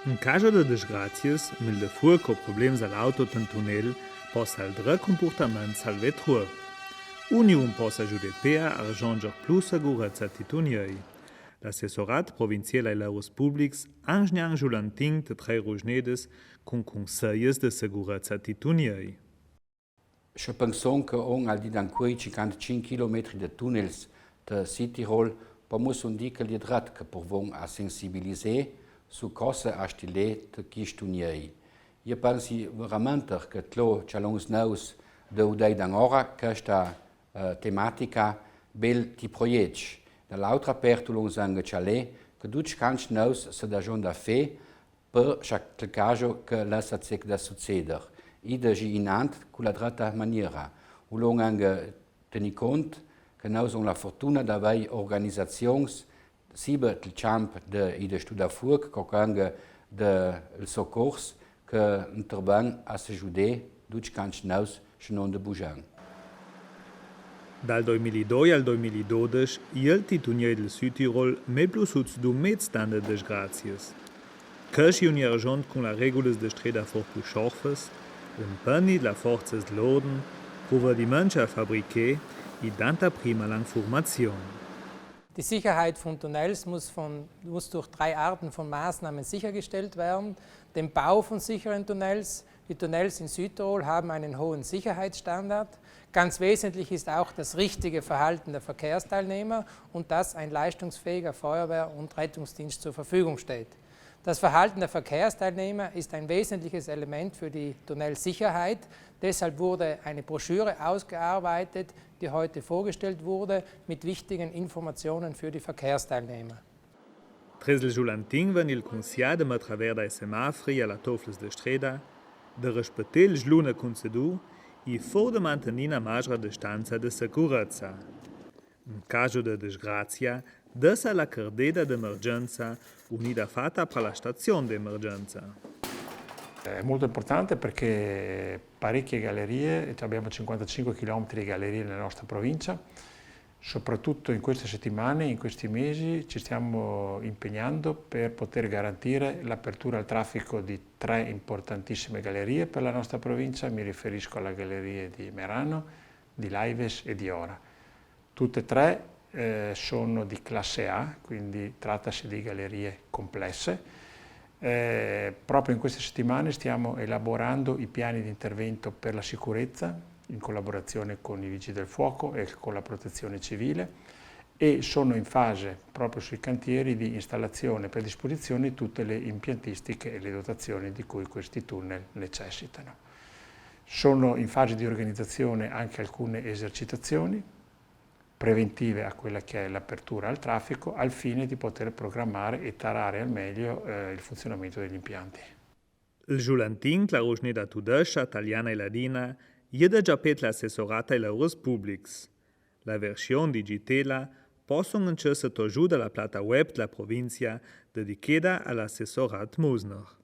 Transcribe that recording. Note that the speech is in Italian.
In caso de desgràcies, mil de fuor co problems a l'auto ten tunel, possa el dre comportament salve truor. Uniun possa giudepea arranger plus segurezza tituniei. L'assessorat provincial ai laus publics angniang julanting de tre rugnedes con conseies de segurezza tituniei. Je penso que on al dit d'enquei 55 km de tunnels de Südtirol, pa muss on dir que li drat que porvon a sensibiliser su cosa a stile de quistuniei. Io pensi veramente che tlo chalons naus de udei d'angora questa tematica bel ti proiect. Dall'altra parte l'on sangue chalé che duc canch naus se da jon da fe per chaque caso che lascia sec da succeder. Ida gi inant con la drata maniera. U l'on anche teni cont che naus on la fortuna d'avei organisazions sibe il camp de ida studa furc co anche de il soccors che intervan a se giudè duc canch naus chenon de bujan. Dal 2002 al 2012, il titunier del Südtirol mai plus uts du mezz'dan de desgràcies. Căși un argent con la regulas de streda for plus scharfes, un penny de la forzas de l'orden, provvediments a fabriquer e tanta prima lang Formation. Die Sicherheit von Tunnels muss durch 3 Arten von Maßnahmen sichergestellt werden. Den Bau von sicheren Tunnels. Die Tunnels in Südtirol haben einen hohen Sicherheitsstandard. Ganz wesentlich ist auch das richtige Verhalten der Verkehrsteilnehmer und dass ein leistungsfähiger Feuerwehr- und Rettungsdienst zur Verfügung steht. Das Verhalten der Verkehrsteilnehmer ist ein wesentliches Element für die Tunnelsicherheit. Deshalb wurde eine Broschüre ausgearbeitet, die heute vorgestellt wurde, mit wichtigen Informationen für die Verkehrsteilnehmer. Tres il julantin ven il consià de metraver dai semafri alla tofles de streda, de respecter il sluna concedu e for de mantenir una maggiore distanza de sicurezza. In caso de disgrazia, dessa la cardeda d'emergenza unida fatta per la stazione d'emergenza. È molto importante perché parecchie gallerie, abbiamo 55 km di gallerie nella nostra provincia, soprattutto in queste settimane, in questi mesi ci stiamo impegnando per poter garantire l'apertura al traffico di 3 importantissime gallerie per la nostra provincia, mi riferisco alle gallerie di Merano, di Laives e di Ora. Tutte e 3 sono di classe A, quindi trattasi di gallerie complesse. Proprio in queste settimane stiamo elaborando i piani di intervento per la sicurezza in collaborazione con i Vigili del Fuoco e con la Protezione Civile e sono in fase proprio sui cantieri di installazione e predisposizione di tutte le impiantistiche e le dotazioni di cui questi tunnel necessitano. Sono in fase di organizzazione anche alcune esercitazioni preventive a quella che è l'apertura al traffico, al fine di poter programmare e tarare al meglio il funzionamento degli impianti. Il julantin, la rusneda tudescia, italiana e ladina, jede giapet l'assessorata e laus publics. La versione digitale possono incesse togiù dalla plata web della provincia dedicata all'assessorat Musner.